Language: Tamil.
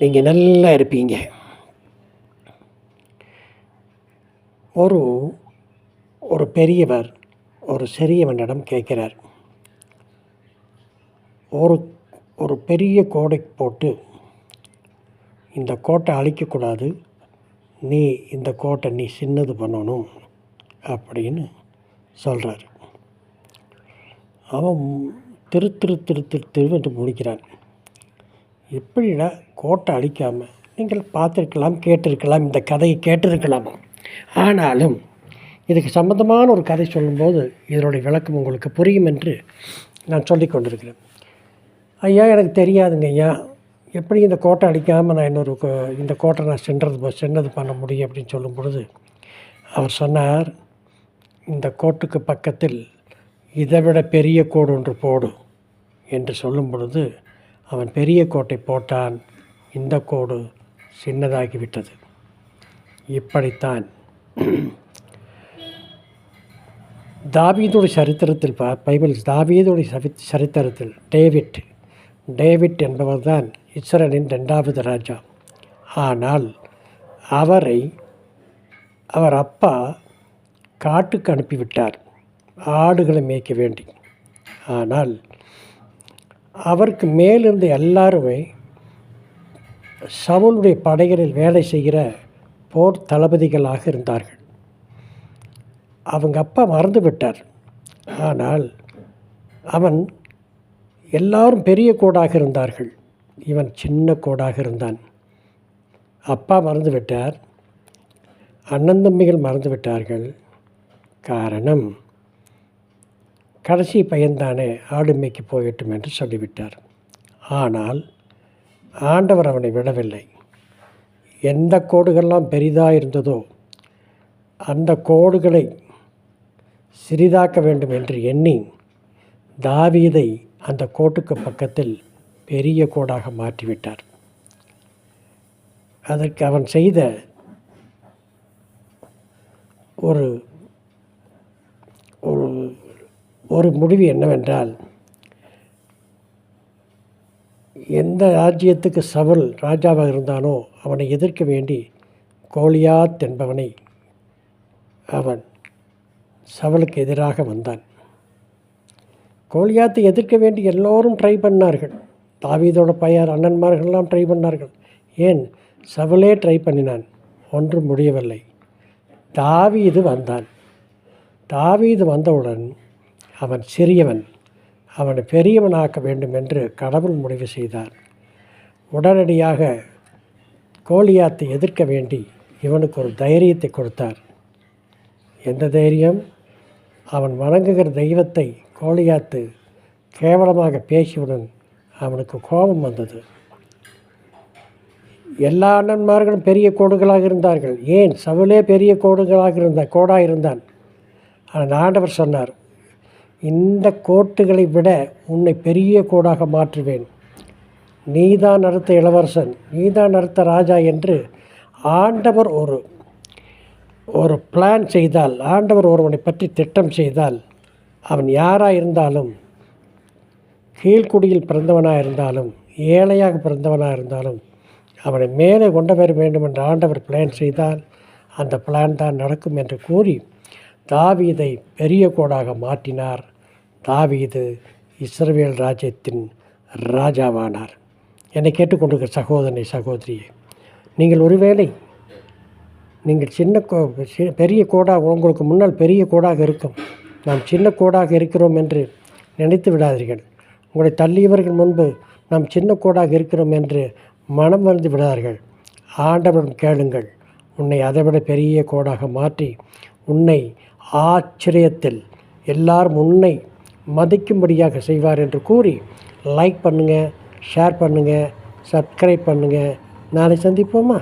நீங்கள் நல்லா இருப்பீங்க. ஒரு ஒரு பெரியவர் ஒரு சிறியவனிடம் கேட்கிறார். ஒரு ஒரு பெரிய கோடை போட்டு, இந்த கோட்டை அழிக்கக்கூடாது, நீ இந்த கோட்டை நீ சின்னது பண்ணணும் அப்படின்னு சொல்கிறார். அவன் திருவென்று முடிக்கிறான். எப்படிடா கோட்டை அழிக்காமல், நீங்கள் பார்த்துருக்கலாம், கேட்டிருக்கலாம், இந்த கதையை கேட்டிருக்கலாம். ஆனாலும் இதுக்கு சம்மந்தமான ஒரு கதை சொல்லும்போது இதனுடைய விளக்கம் உங்களுக்கு புரியும் என்று நான் சொல்லி கொண்டிருக்கிறேன். ஐயா, எனக்கு தெரியாதுங்க ஐயா, எப்படி இந்த கோட்டை அடிக்காமல் நான் இந்த கோட்டை நான் சின்னது பண்ண முடியும் அப்படின்னு சொல்லும் பொழுது அவர் சொன்னார், இந்த கோட்டுக்கு பக்கத்தில் இதைவிட பெரிய கோடு ஒன்று போடு என்று சொல்லும் பொழுது அவன் பெரிய கோட்டை போட்டான். இந்த கோடு சின்னதாகிவிட்டது. இப்படித்தான் தாவீதுடைய சரித்திரத்தில் பைபிள் தாவீதுடைய சரித்திரத்தில் டேவிட் என்பவர் தான் இஸ்ரவேலின் 2வது ராஜா. ஆனால் அவர் அப்பா காட்டுக்கு அனுப்பிவிட்டார் ஆடுகளை மேய்க்க வேண்டி. ஆனால் அவருக்கு மேலிருந்த எல்லாருமே சவுலுடைய படைகளில் வேலை செய்கிற போர் தளபதிகளாக இருந்தார்கள். அவங்க அப்பா மறந்து விட்டார். ஆனால் அவன் எல்லாரும் பெரிய கோடாக இருந்தார்கள், இவன் சின்ன கோடாக இருந்தான். அப்பா மறந்து விட்டார், அண்ணன் தம்பிகள் மறந்து விட்டார்கள். காரணம், கடைசி பையன்தானே ஆடு மேய்க்கு போயிட்டும் என்று சொல்லிவிட்டார். ஆனால் ஆண்டவர் அவனை விடவில்லை. எந்த கோடுகள்லாம் பெரிதாக இருந்ததோ அந்த கோடுகளை சிறிதாக்க வேண்டும் என்று எண்ணி தாவீதை அந்த கோட்டுக்கு பக்கத்தில் பெரிய கோடாக மாற்றிவிட்டார். அதற்கு அவன் செய்த ஒரு ஒரு முடிவு என்னவென்றால், எந்த ராஜ்யத்துக்கு சவுல் ராஜாவாக இருந்தானோ அவனை எதிர்க்க வேண்டி கோலியாத் என்பவனை அவன் சவுலுக்கு எதிராக வந்தான். கோலியாத்தை எதிர்க்க வேண்டி எல்லோரும் ட்ரை பண்ணார்கள். தாவீதோட அண்ணன்மார்கள்லாம் ட்ரை பண்ணார்கள். ஏன், சவுலே ட்ரை பண்ணினான், ஒன்றும் முடியவில்லை. தாவீது வந்தான். தாவீது வந்தவுடன் அவன் சிறியவன், அவனை பெரியவனாக்க வேண்டும் என்று கடவுள் முடிவு செய்தார். உடனடியாக கோலியாத்தை எதிர்க்க வேண்டி இவனுக்கு ஒரு தைரியத்தை கொடுத்தார். எந்த தைரியம்? அவன் வணங்குகிற தெய்வத்தை கோலியாத்து கேவலமாக பேசியவுடன் அவனுக்கு கோபம் வந்தது. எல்லா அண்ணன்மார்களும் பெரிய கோடுகளாக இருந்தார்கள். ஏன், சவுலே பெரிய கோடாக இருந்தான். ஆனால் ஆண்டவர் சொன்னார், இந்த கோட்டுகளை விட உன்னை பெரிய கோடாக மாற்றுவேன், நீதான் அடுத்த இளவரசன், நீதான் அடுத்த ராஜா என்று ஆண்டவர் ஒரு பிளான் செய்தால், ஆண்டவர் ஒருவனை பற்றி திட்டம் செய்தால், அவன் யாராக இருந்தாலும், கீழ்குடியில் பிறந்தவனாக இருந்தாலும், ஏழையாக பிறந்தவனாக இருந்தாலும், அவனை மேலே கொண்டு வர வேண்டும் என்று ஆண்டவர் பிளான் செய்தால் அந்த பிளான் தான் நடக்கும் என்று கூறி தாவீதை பெரிய கோடாக மாற்றினார். தாவீது இஸ்ரவேல் ராஜ்யத்தின் ராஜாவானார். என்னை கேட்டுக்கொண்டிருக்கிற சகோதரனை சகோதரியே, நீங்கள் ஒருவேளை நீங்கள் பெரிய கோடாக, உங்களுக்கு முன்னால் பெரிய கோடாக இருக்கும், நாம் சின்ன கோடாக இருக்கிறோம் என்று நினைத்து விடாதீர்கள். உங்களை தள்ளியவர்கள் முன்பு நாம் சின்ன கோடாக இருக்கிறோம் என்று மனம் வந்து விடாதீர்கள். ஆண்டவரிடம் கேளுங்கள், உன்னை அதைவிட பெரிய கோடாக மாற்றி உன்னை ஆச்சரியத்தில் எல்லாரும் உன்னை மதிக்கும்படியாக செய்வார் என்று கூறி லைக் பண்ணுங்கள், ஷேர் பண்ணுங்கள், சப்ஸ்கிரைப் பண்ணுங்கள். நாளை சந்திப்போமா?